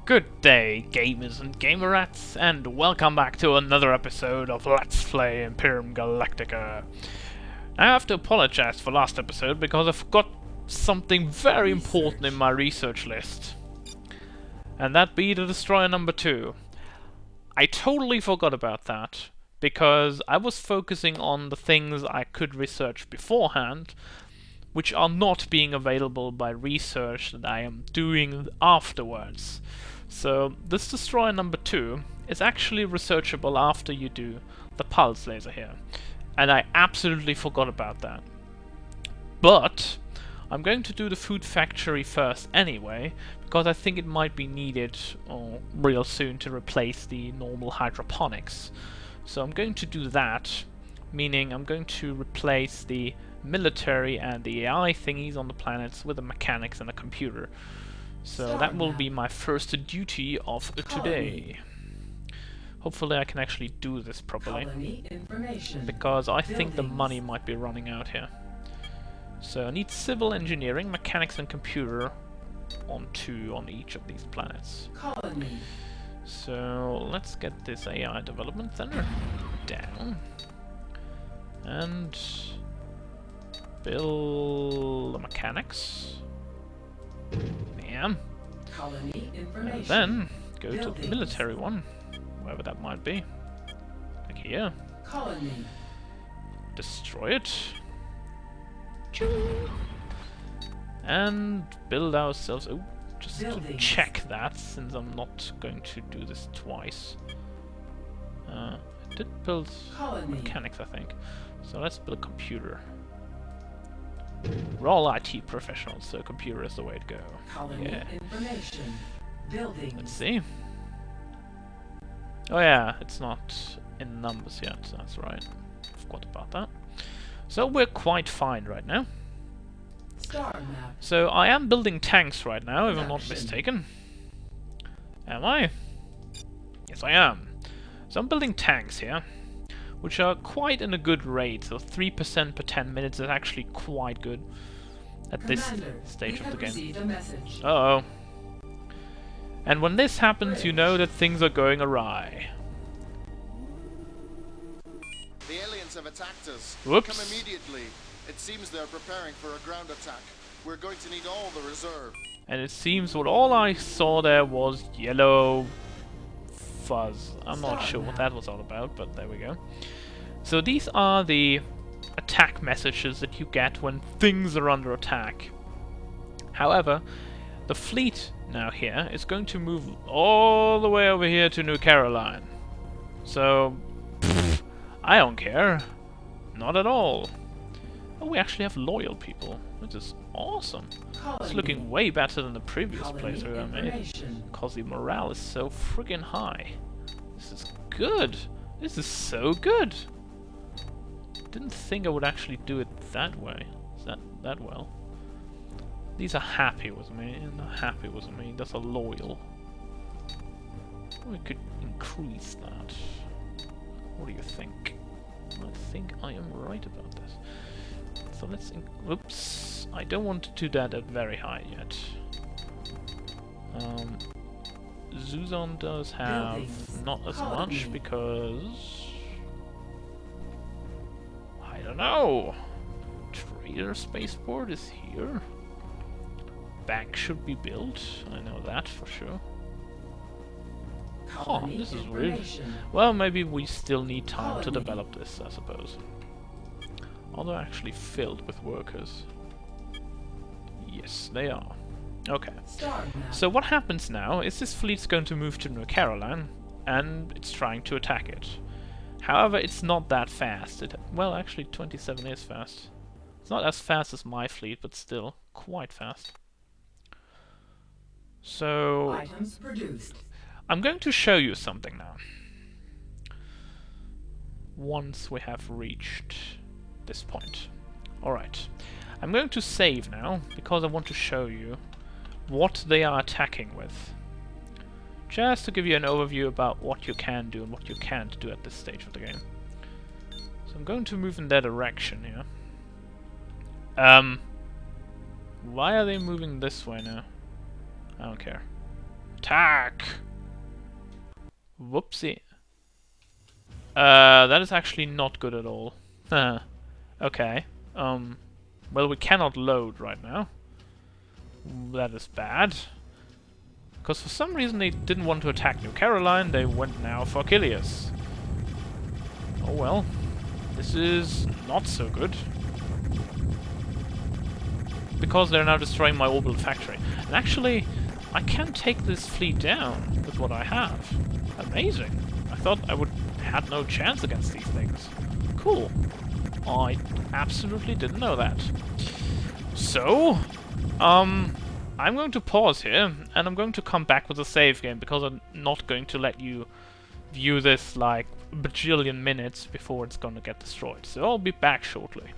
Good day, gamers and gamerettes, and welcome back to another episode of Let's Play Imperium Galactica. I have to apologize for last episode because I forgot something very important in my research list. And that be the Destroyer number 2. I totally forgot about that, because I was focusing on the things I could research beforehand, which are not being available by research that I am doing afterwards. So this Destroyer number 2 is actually researchable after you do the pulse laser here. And I absolutely forgot about that. But I'm going to do the food factory first anyway, because I think it might be needed real soon to replace the normal hydroponics. So I'm going to do that, meaning I'm going to replace the military and the AI thingies on the planets with the mechanics and a computer. So that will be my first duty of today. Hopefully I can actually do this properly, because I think the money might be running out here. So I need civil engineering, mechanics and computer on 2 on each of these planets. So let's get this AI development center down and build the mechanics. Bam. And then go to the military one, wherever that might be. Like here. Destroy it. And build ourselves. Oh, just to check that, since I'm not going to do this twice. I did build mechanics, I think. So let's build a computer. We're all IT professionals, so computer is the way to go. Yeah. Let's see. Oh yeah, it's not in numbers yet, that's right. Forgot about that. So we're quite fine right now. So I am building tanks right now, if I'm not mistaken. Am I? Yes, I am. So I'm building tanks here, which are quite in a good rate. So 3% per 10 minutes is actually quite good at this stage of the game. Uh-oh. And when this happens, you know that things are going awry. The aliens have attacked us. Whoops. Come immediately. It seems they're preparing for a ground attack. We're going to need all the reserve. And it seems what all I saw there was yellow fuzz. I'm not sure what that was all about, but there we go. So these are the attack messages that you get when things are under attack. However, the fleet now here is going to move all the way over here to New Caroline. So, I don't care. Not at all. Oh, we actually have loyal people, which is awesome. It's looking way better than the previous playthrough I made, because the morale is so friggin' high. This is good. This is so good. Didn't think I would actually do it that way. That well. These are happy with me, and they're happy with me. That's a loyal. We could increase that. What do you think? I think I am right about this. So let's. Oops! I don't want to do that at very high yet. Zuzon does have not as much because I don't know. Trader spaceport is here. Bank should be built. I know that for sure. Oh, this is weird. Well, maybe we still need time to develop this, I suppose. Are they actually filled with workers? Yes, they are. Okay. So what happens now is this fleet's going to move to New Caroline, and it's trying to attack it. However, it's not that fast. Well, actually, 27 is fast. It's not as fast as my fleet, but still quite fast. So I'm going to show you something now. Once we have reached this point. Alright. I'm going to save now, because I want to show you what they are attacking with. Just to give you an overview about what you can do and what you can't do at this stage of the game. So I'm going to move in that direction here. Why are they moving this way now? I don't care. Attack! Whoopsie. That is actually not good at all. Okay. Well, we cannot load right now. That is bad. Because for some reason they didn't want to attack New Caroline, they went now for Achilles. Oh well. This is not so good. Because they're now destroying my orbital factory. And actually, I can take this fleet down with what I have. Amazing. I thought I would had no chance against these things. Cool. I absolutely didn't know that. So, I'm going to pause here, and I'm going to come back with a save game, because I'm not going to let you view this like a bajillion minutes before it's gonna get destroyed. So I'll be back shortly.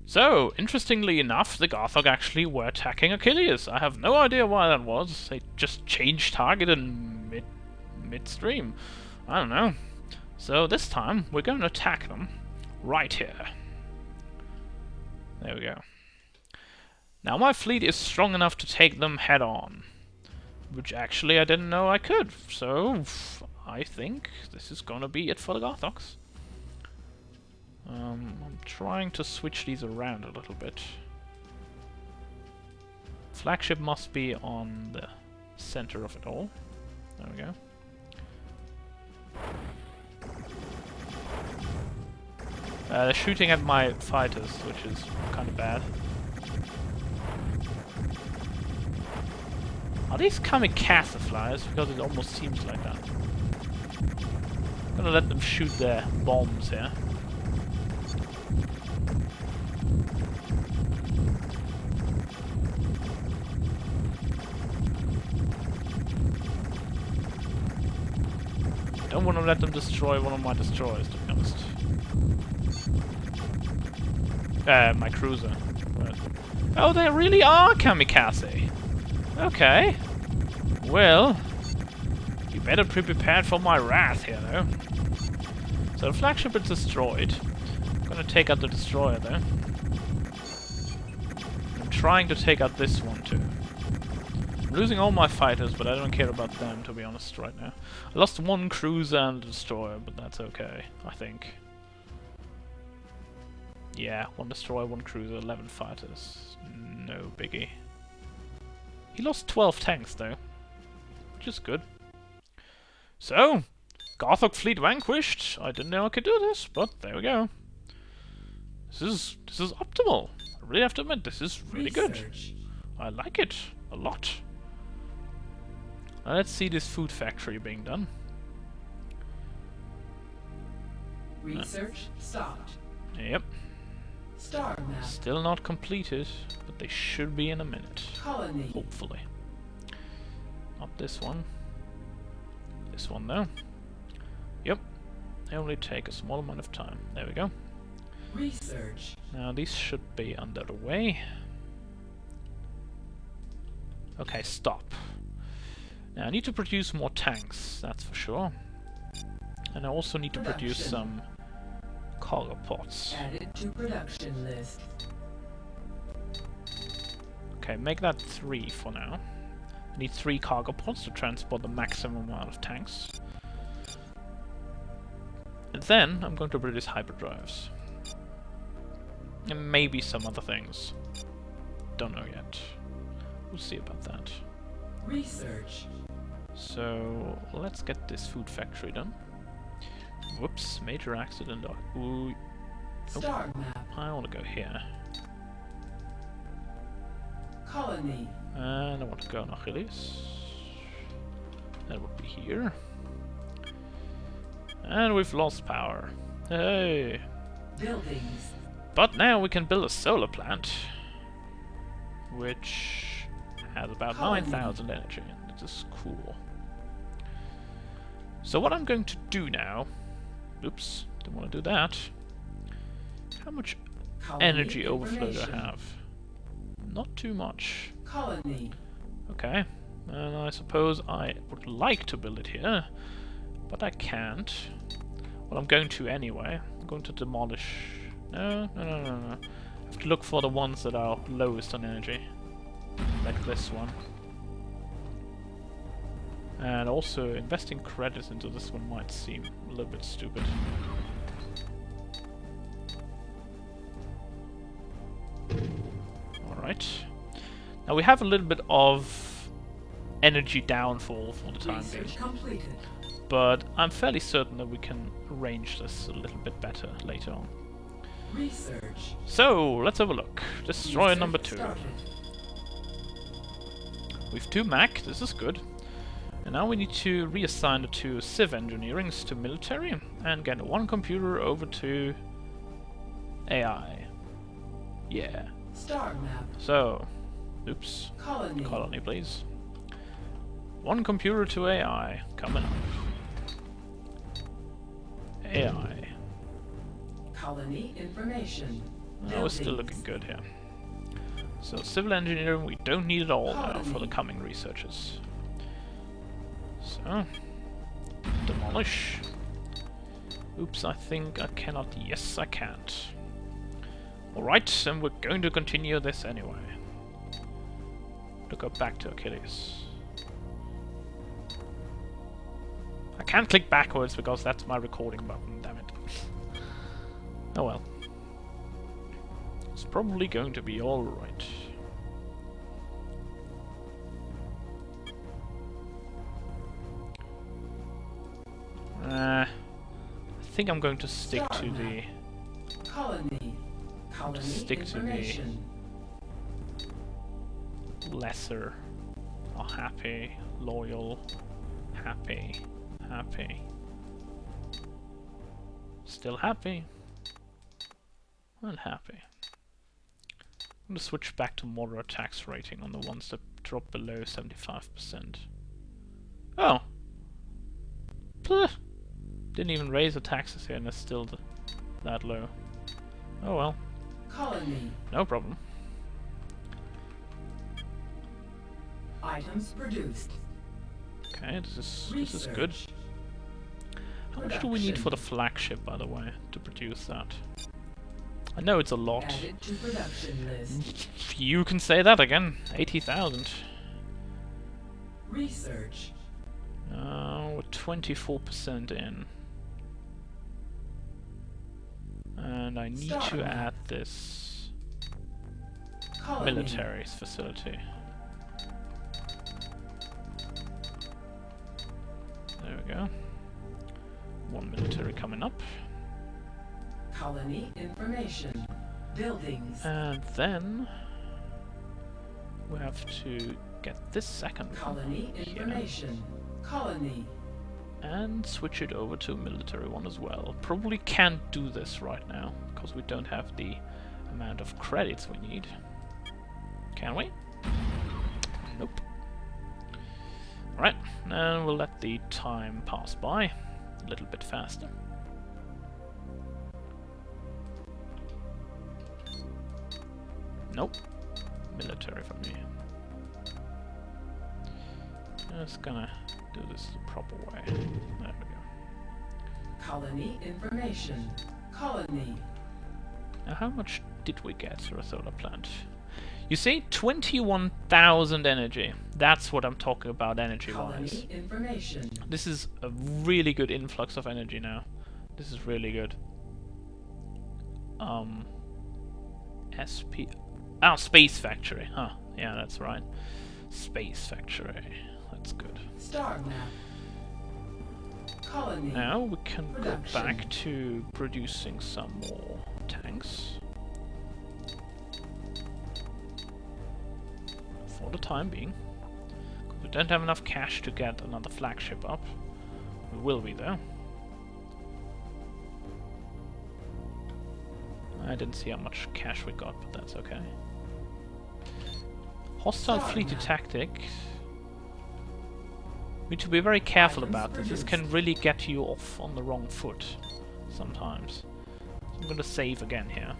So, interestingly enough, the Garthog actually were attacking Achilles. I have no idea why that was. They just changed target in midstream. I don't know. So this time, we're going to attack them right here. There we go. Now my fleet is strong enough to take them head on. Which actually I didn't know I could. So, I think this is gonna be it for the Garthogs. I'm trying to switch these around a little bit. Flagship must be on the center of it all. There we go. They're shooting at my fighters, which is kind of bad. Are these kamikaze flyers? Because it almost seems like that. I'm gonna let them shoot their bombs here. Don't want to let them destroy one of my destroyers, to be honest. My cruiser. But oh, they really are kamikaze! Okay. Well, you better be prepared for my wrath here, though. So the flagship is destroyed. I'm gonna take out the destroyer, though. I'm trying to take out this one, too. I'm losing all my fighters, but I don't care about them, to be honest, right now. I lost one cruiser and a destroyer, but that's okay, I think. Yeah, one destroyer, one cruiser, 11 fighters. No biggie. He lost 12 tanks, though, which is good. So, Garthog fleet vanquished. I didn't know I could do this, but there we go. This is optimal. I really have to admit, this is really good. I like it a lot. Now let's see this food factory being done. Research stopped. Yep. Star map. Still not completed, but they should be in a minute. Colony. Hopefully. Not this one. This one though. Yep. They only take a small amount of time. There we go. Research. Now these should be under the way. Okay, stop. Now I need to produce more tanks, that's for sure. And I also need to produce some cargo pods. Added to production list. Okay, make that 3 for now. I need 3 cargo pods to transport the maximum amount of tanks. And then I'm going to produce hyperdrives. And maybe some other things. Don't know yet. We'll see about that. Research. So let's get this food factory done. Whoops, major accident. Ooh. Nope. Star map. I want to go here. Colony. And I want to go on Achilles. That would be here. And we've lost power. Hey! Buildings. But now we can build a solar plant. Which has about 9,000 energy. This is cool. So what I'm going to do now... Oops, didn't want to do that. How much Colony energy overflow do I information. have? Not too much. Colony. Okay, and I suppose I would like to build it here, but I can't. Well, I'm going to anyway. I'm going to demolish... No. I have to look for the ones that are lowest on energy. Like this one. And also, investing credits into this one might seem a little bit stupid. Alright. Now we have a little bit of energy downfall for the time being. Completed. But I'm fairly certain that we can arrange this a little bit better later on. Research. So, let's have a look. Destroyer Research number 2. started. We've 2 mech, this is good. And now we need to reassign the 2 civ engineerings to military and get 1 computer over to AI. Yeah. Star map. So, oops. Colony. Colony, please. 1 computer to AI coming up. AI. Colony information. Oh, we're still looking good here. So civil engineering, we don't need it all now for the coming researchers. So, demolish. Oops, I think I cannot. Yes, I can't. Alright, and we're going to continue this anyway. To go back to Achilles. I can't click backwards because that's my recording button, damn it. Oh well. It's probably going to be alright. I think I'm going to stick to the... Colony. Colony stick to the information. lesser. Oh, happy, loyal, happy, happy. Still happy. Unhappy. I'm gonna switch back to moderate tax rating on the ones that drop below 75%. Oh! Blech. Didn't even raise the taxes here and it's still that low. Oh well. Colony. No problem. Items produced. Okay, this is good. How much do we need for the flagship, by the way, to produce that? I know it's a lot. Added to production list. You can say that again. 80,000. Research. We're 24% in. And I need to add this Colony. military facility. There we go. 1 military coming up. Colony information. Buildings. And then we have to get this second Colony one here information. Colony. and switch it over to a military one as well. Probably can't do this right now because we don't have the amount of credits we need. Can we? Nope. Right, and we'll let the time pass by a little bit faster. Nope. Military for me. Just gonna do this the proper way. There we go. Colony information. Colony. Now how much did we get through a solar plant? You see, 21,000 energy. That's what I'm talking about energy-wise. Colony information. This is a really good influx of energy now. This is really good. SP... Oh, Space Factory. Huh, yeah, that's right. Space Factory. That's good. Star map. Colony. Now we can go Production. back to producing some more tanks. For the time being. 'Cause we don't have enough cash to get another flagship up. We will be though. I didn't see how much cash we got, but that's okay. Hostile Star fleet map. tactics. We need to be very careful Items about this. This produced. can really get you off on the wrong foot sometimes. So I'm gonna save again here.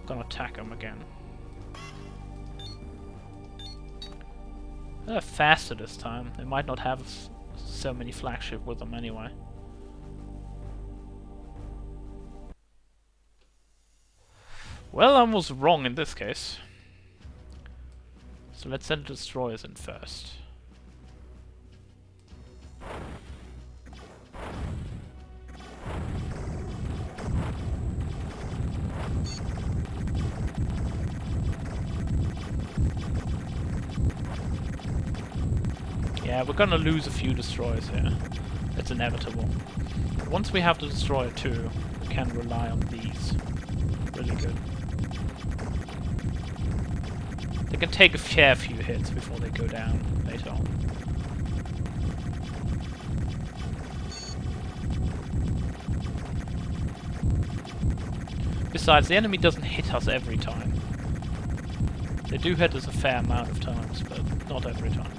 Gonna attack them again. They're faster this time. They might not have so many flagship with them anyway. Well, I was wrong in this case. So let's send the destroyers in first. Yeah, we're gonna lose a few destroyers here. It's inevitable. Once we have the destroyer too, we can rely on these. Really good. They can take a fair few hits before they go down later on. Besides, the enemy doesn't hit us every time. They do hit us a fair amount of times, but not every time.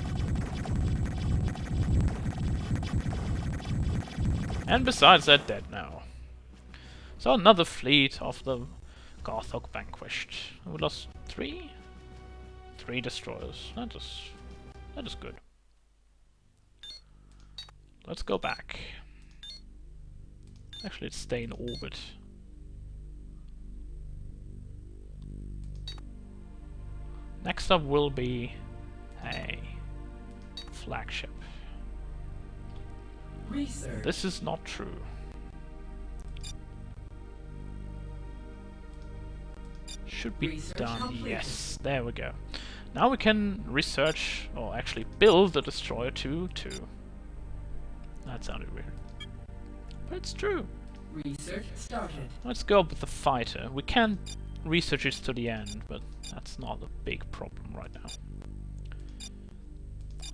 And besides, they're dead now. So another fleet of the Garthog vanquished. We lost 3 destroyers. That is good. Let's go back. Actually, let's stay in orbit. Next up will be a flagship. Research. This is not true. Should be Research done. completed. Yes, there we go. Now we can research, or actually build the destroyer 2-2. That sounded weird. But it's true. Research started. Let's go up with the fighter. We can research it to the end, but that's not a big problem right now.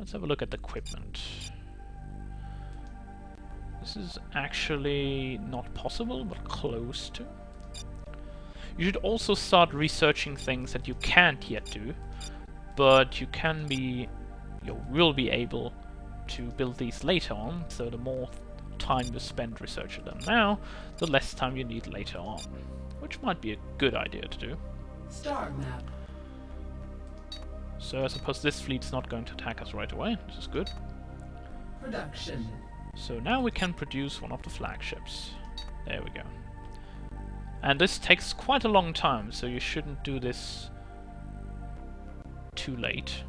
Let's have a look at the equipment. This is actually not possible, but close to. You should also start researching things that you can't yet do, but you will be able to build these later on, so the more time you spend researching them now, the less time you need later on. Which might be a good idea to do. Star map. So I suppose this fleet's not going to attack us right away, which is good. Production. So now we can produce one of the flagships. There we go. And this takes quite a long time, so you shouldn't do this too late.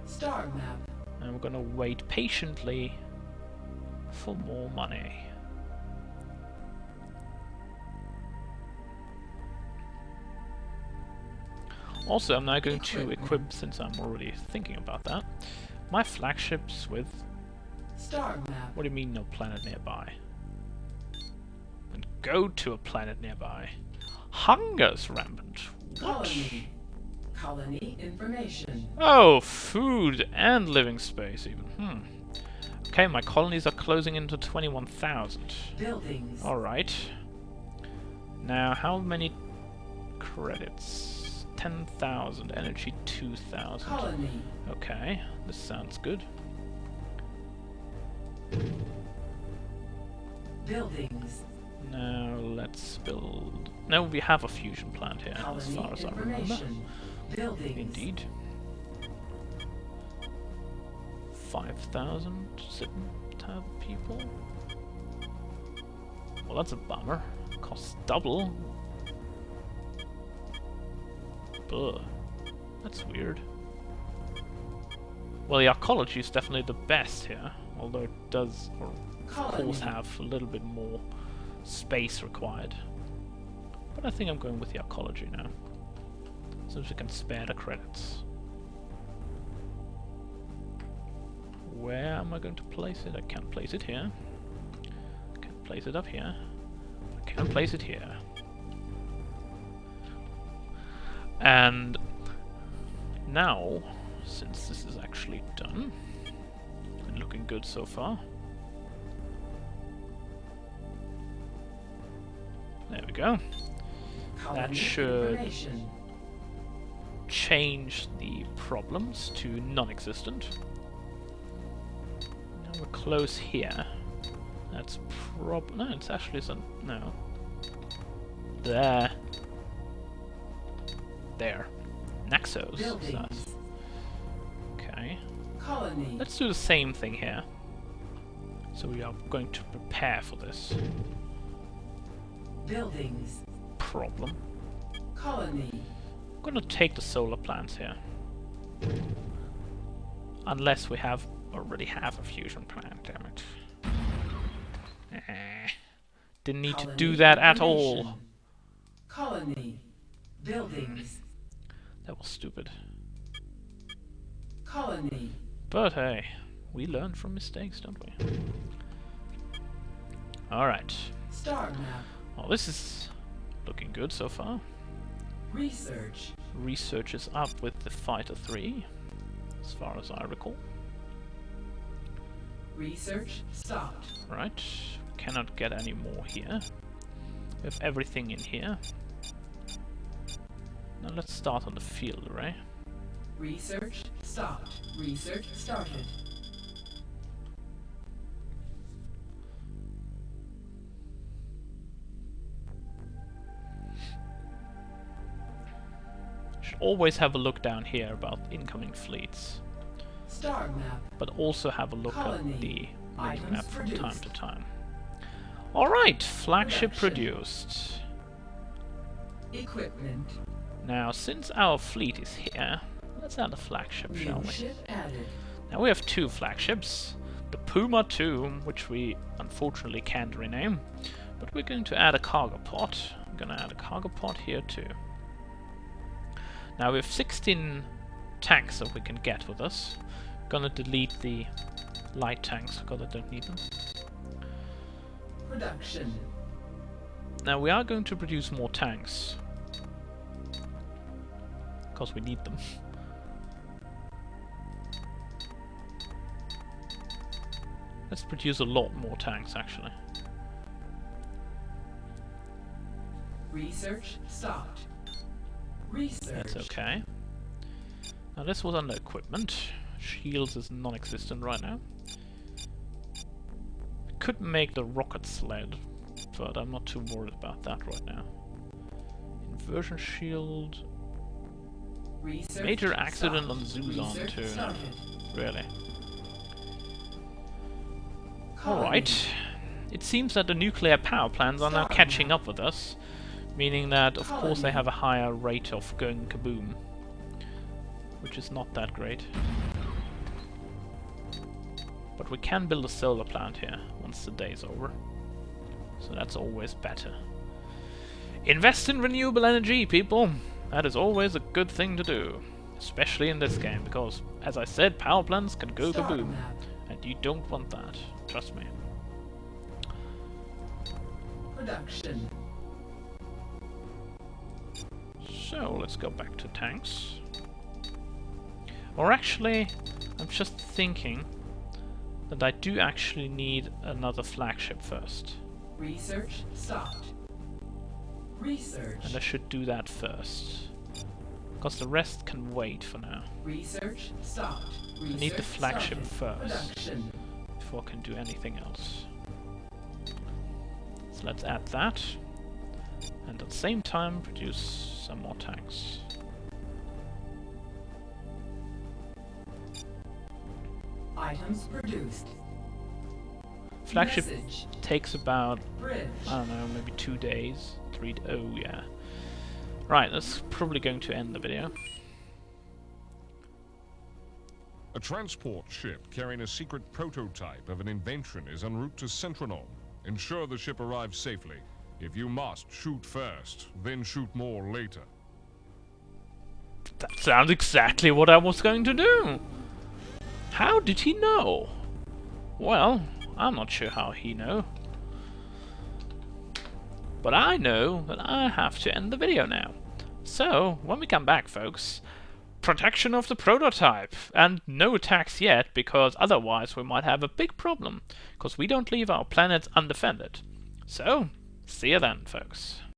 Star map. And we're gonna wait patiently for more money. Also, I'm now going to equip, since I'm already thinking about that, my flagships with... Star map. What do you mean no planet nearby? And go to a planet nearby. Hunger's rampant. What? Colony. Colony information. Oh, food and living space even. Okay, my colonies are closing into 21,000. Buildings. Alright. Now, how many credits? 10,000. Energy 2,000. Colony. Okay, this sounds good. Buildings. Now, let's build... No, we have a fusion plant here, as Colony far as I remember. information. Buildings. Indeed. 5,000 tab people. Well, that's a bummer. Costs double. Ugh. That's weird. Well, the archaeology is definitely the best here, although it does, of course, have a little bit more space required. But I think I'm going with the archaeology now, since we can spare the credits. Where am I going to place it? I can't place it here. I can't place it up here. I can't place it here. And now, since this is actually done, and looking good so far. There we go. Colony That should information. change the problems to non-existent. Now we're close here. That's no, it's actually no. There. There. Naxos. Buildings. Okay. Colony. Let's do the same thing here. So we are going to prepare for this Buildings. problem. Colony. I'm gonna take the solar plants here. Unless we already have a fusion plant, damn it. Didn't need to do Colony that at all. information. Colony. Buildings. That was stupid. Colony. But hey, we learn from mistakes, don't we? Alright. Star map. Well, this is looking good so far. Research. Research is up with the Fighter 3, as far as I recall. Research stopped. Right, cannot get any more here. We have everything in here. Now let's start on the field array. Research stopped. Research started. Should always have a look down here about incoming fleets, Star map. but also have a look Colony. at the Items map from time produced. to time. Alright, flagship Production. produced. Equipment. Now, since our fleet is here, let's add a flagship, shall New we? ship added. Now we have two flagships. The Puma 2, which we unfortunately can't rename, but we're going to add a cargo pod. I'm gonna add a cargo pod here too. Now we have 16 tanks that we can get with us. Gonna delete the light tanks because I don't need them. Production. Now we are going to produce more tanks because we need them. Let's produce a lot more tanks actually. Research stopped. Research. That's okay. Now this was under equipment. Shields is non-existent right now. Could make the rocket sled, but I'm not too worried about that right now. Inversion shield. Research Major accident on stopped. Zuzan Research too. started. Really. Colony. Alright. It seems that the nuclear power plants are now Stop. catching up with us, meaning that of course they Colony. have a higher rate of going kaboom, which is not that great. But we can build a solar plant here once the day's over, so that's always better. Invest in renewable energy, people! That is always a good thing to do, especially in this game, because, as I said, power plants can go Star kaboom, map. and you don't want that, trust me. Production. So, let's go back to tanks. Or actually, I'm just thinking that I do actually need another flagship first. Research stopped. Research. And I should do that first. Because the rest can wait for now. Research stopped. I need the Research flagship started. first Production. before I can do anything else. So let's add that. And at the same time produce some more tanks. Items produced. Flagship Message. takes about, Bridge. I don't know, maybe 2 days. Oh yeah. Right, that's probably going to end the video. A transport ship carrying a secret prototype of an invention is en route to Centronome. Ensure the ship arrives safely. If you must, shoot first, then shoot more later. That sounds exactly what I was going to do! How did he know? Well, I'm not sure how he know. But I know that I have to end the video now. So, when we come back, folks, protection of the prototype, and no attacks yet, because otherwise we might have a big problem, because we don't leave our planets undefended. So, see you then, folks.